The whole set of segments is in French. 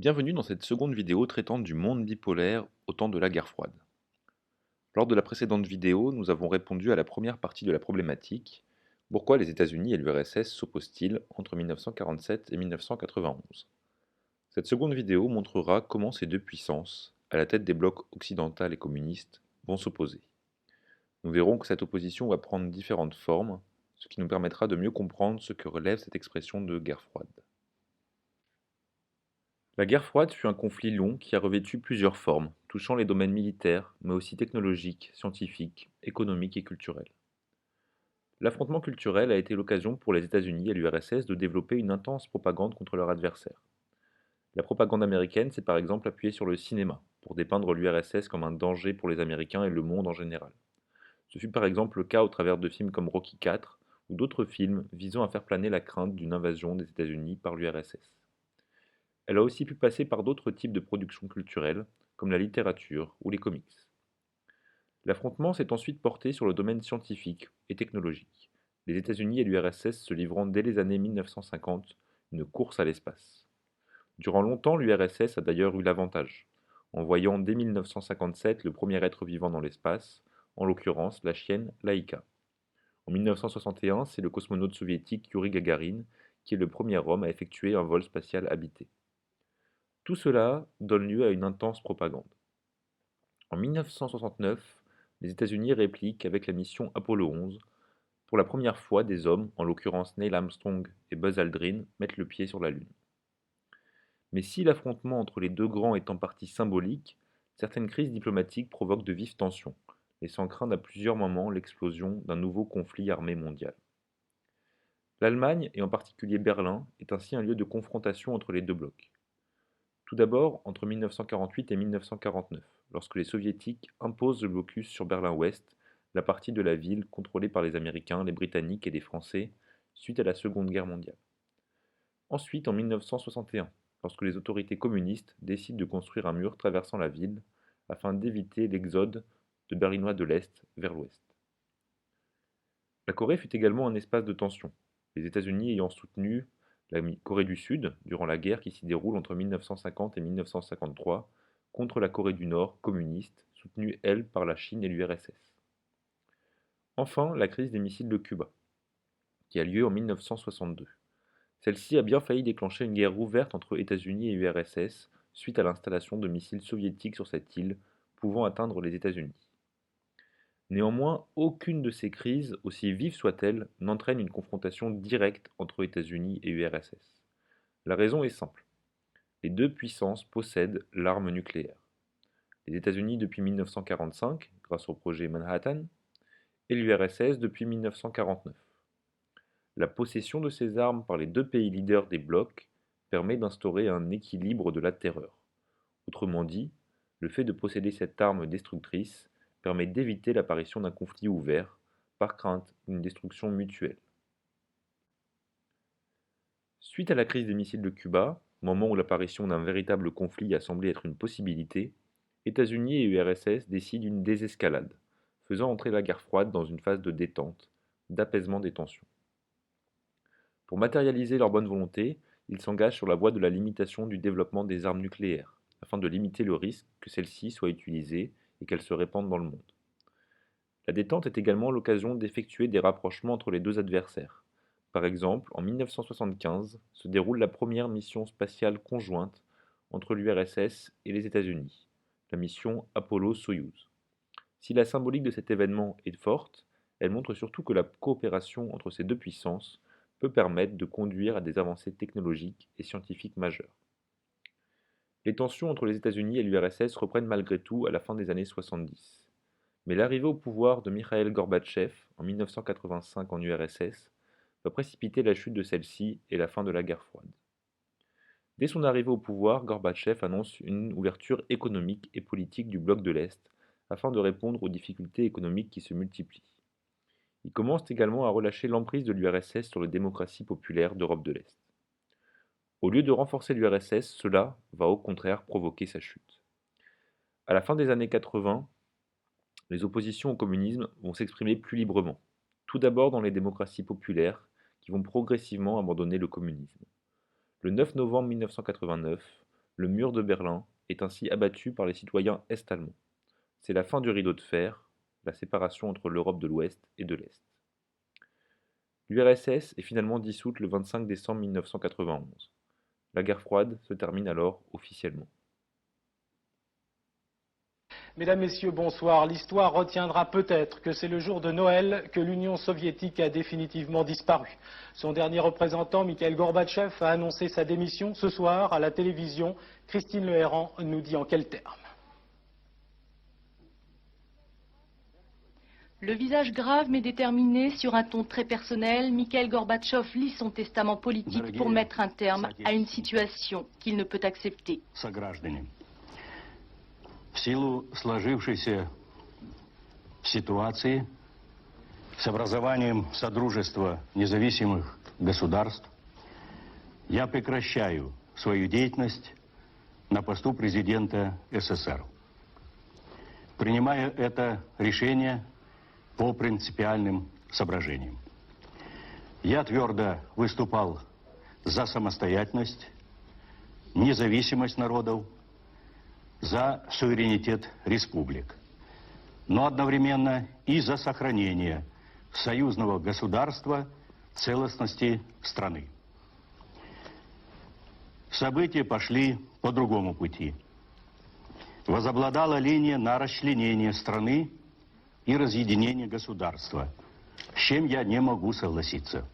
Bienvenue dans cette seconde vidéo traitant du monde bipolaire au temps de la guerre froide. Lors de la précédente vidéo, nous avons répondu à la première partie de la problématique: pourquoi les États-Unis et l'URSS s'opposent-ils entre 1947 et 1991. Cette seconde vidéo montrera comment ces deux puissances, à la tête des blocs occidental et communiste, vont s'opposer. Nous verrons que cette opposition va prendre différentes formes, ce qui nous permettra de mieux comprendre ce que relève cette expression de guerre froide. La guerre froide fut un conflit long qui a revêtu plusieurs formes, touchant les domaines militaires, mais aussi technologiques, scientifiques, économiques et culturels. L'affrontement culturel a été l'occasion pour les États-Unis et l'URSS de développer une intense propagande contre leur adversaire. La propagande américaine s'est par exemple appuyée sur le cinéma, pour dépeindre l'URSS comme un danger pour les Américains et le monde en général. Ce fut par exemple le cas au travers de films comme Rocky IV ou d'autres films visant à faire planer la crainte d'une invasion des États-Unis par l'URSS. Elle a aussi pu passer par d'autres types de productions culturelles, comme la littérature ou les comics. L'affrontement s'est ensuite porté sur le domaine scientifique et technologique, les États-Unis et l'URSS se livrant dès les années 1950 une course à l'espace. Durant longtemps, l'URSS a d'ailleurs eu l'avantage, envoyant dès 1957 le premier être vivant dans l'espace, en l'occurrence la chienne Laïka. En 1961, c'est le cosmonaute soviétique Yuri Gagarin qui est le premier homme à effectuer un vol spatial habité. Tout cela donne lieu à une intense propagande. En 1969, les États-Unis répliquent avec la mission Apollo 11. Pour la première fois, des hommes, en l'occurrence Neil Armstrong et Buzz Aldrin, mettent le pied sur la Lune. Mais si l'affrontement entre les deux grands est en partie symbolique, certaines crises diplomatiques provoquent de vives tensions, laissant craindre à plusieurs moments l'explosion d'un nouveau conflit armé mondial. L'Allemagne, et en particulier Berlin, est ainsi un lieu de confrontation entre les deux blocs. Tout d'abord, entre 1948 et 1949, lorsque les Soviétiques imposent le blocus sur Berlin-Ouest, la partie de la ville contrôlée par les Américains, les Britanniques et les Français, suite à la Seconde Guerre mondiale. Ensuite, en 1961, lorsque les autorités communistes décident de construire un mur traversant la ville afin d'éviter l'exode de Berlinois de l'Est vers l'Ouest. La Corée fut également un espace de tension, les États-Unis ayant soutenu la Corée du Sud durant la guerre qui s'y déroule entre 1950 et 1953 contre la Corée du Nord communiste, soutenue elle par la Chine et l'URSS. Enfin, la crise des missiles de Cuba, qui a lieu en 1962. Celle-ci a bien failli déclencher une guerre ouverte entre États-Unis et URSS suite à l'installation de missiles soviétiques sur cette île, pouvant atteindre les États-Unis. Néanmoins, aucune de ces crises, aussi vives soient-elles, n'entraîne une confrontation directe entre États-Unis et URSS. La raison est simple. Les deux puissances possèdent l'arme nucléaire. Les États-Unis depuis 1945, grâce au projet Manhattan, et l'URSS depuis 1949. La possession de ces armes par les deux pays leaders des blocs permet d'instaurer un équilibre de la terreur. Autrement dit, le fait de posséder cette arme destructrice permet d'éviter l'apparition d'un conflit ouvert, par crainte d'une destruction mutuelle. Suite à la crise des missiles de Cuba, moment où l'apparition d'un véritable conflit a semblé être une possibilité, États-Unis et URSS décident une désescalade, faisant entrer la guerre froide dans une phase de détente, d'apaisement des tensions. Pour matérialiser leur bonne volonté, ils s'engagent sur la voie de la limitation du développement des armes nucléaires, afin de limiter le risque que celles-ci soient utilisées et qu'elles se répandent dans le monde. La détente est également l'occasion d'effectuer des rapprochements entre les deux adversaires. Par exemple, en 1975 se déroule la première mission spatiale conjointe entre l'URSS et les États-Unis, la mission Apollo-Soyouz. Si la symbolique de cet événement est forte, elle montre surtout que la coopération entre ces deux puissances peut permettre de conduire à des avancées technologiques et scientifiques majeures. Les tensions entre les États-Unis et l'URSS reprennent malgré tout à la fin des années 70. Mais l'arrivée au pouvoir de Mikhaïl Gorbatchev en 1985 en URSS va précipiter la chute de celle-ci et la fin de la guerre froide. Dès son arrivée au pouvoir, Gorbatchev annonce une ouverture économique et politique du bloc de l'Est afin de répondre aux difficultés économiques qui se multiplient. Il commence également à relâcher l'emprise de l'URSS sur les démocraties populaires d'Europe de l'Est. Au lieu de renforcer l'URSS, cela va au contraire provoquer sa chute. À la fin des années 80, les oppositions au communisme vont s'exprimer plus librement, tout d'abord dans les démocraties populaires qui vont progressivement abandonner le communisme. Le 9 novembre 1989, Le mur de Berlin est ainsi abattu par les citoyens est-allemands. C'est la fin du rideau de fer, la séparation entre l'Europe de l'Ouest et de l'Est. L'URSS est finalement dissoute le 25 décembre 1991. La guerre froide se termine alors officiellement. Mesdames, Messieurs, bonsoir. L'histoire retiendra peut-être que c'est le jour de Noël que l'Union soviétique a définitivement disparu. Son dernier représentant, Mikhail Gorbatchev, a annoncé sa démission ce soir à la télévision. Christine Lehéran nous dit en quels termes. Le visage grave mais déterminé, sur un ton très personnel, Mikhail Gorbatchev lit son testament politique pour mettre un terme à une situation qu'il ne peut accepter. В силу сложившейся ситуации с образованием Содружества независимых государств я прекращаю свою деятельность на посту президента СССР, принимая это решение по принципиальным соображениям. Я твердо выступал за самостоятельность, независимость народов, за суверенитет республик, но одновременно и за сохранение союзного государства целостности страны. События пошли по другому пути. Возобладала линия на расчленение страны и разъединение государства, с чем я не могу согласиться.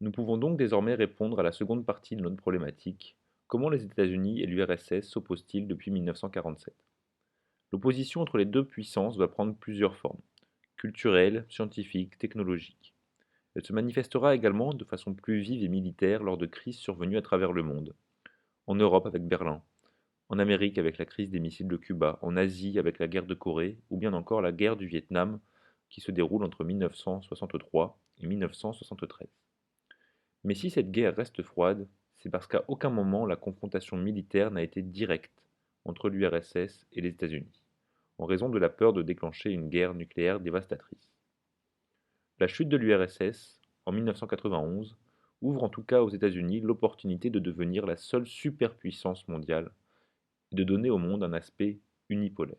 Nous pouvons donc désormais répondre à la seconde partie de notre problématique. Comment les États-Unis et l'URSS s'opposent-ils depuis 1947? L'opposition entre les deux puissances va prendre plusieurs formes, culturelles, scientifiques, technologiques. Elle se manifestera également de façon plus vive et militaire lors de crises survenues à travers le monde. En Europe avec Berlin, en Amérique avec la crise des missiles de Cuba, en Asie avec la guerre de Corée, ou bien encore la guerre du Vietnam qui se déroule entre 1963 et 1973. Mais si cette guerre reste froide, c'est parce qu'à aucun moment la confrontation militaire n'a été directe entre l'URSS et les États-Unis, en raison de la peur de déclencher une guerre nucléaire dévastatrice. La chute de l'URSS, en 1991, ouvre en tout cas aux États-Unis l'opportunité de devenir la seule superpuissance mondiale et de donner au monde un aspect unipolaire.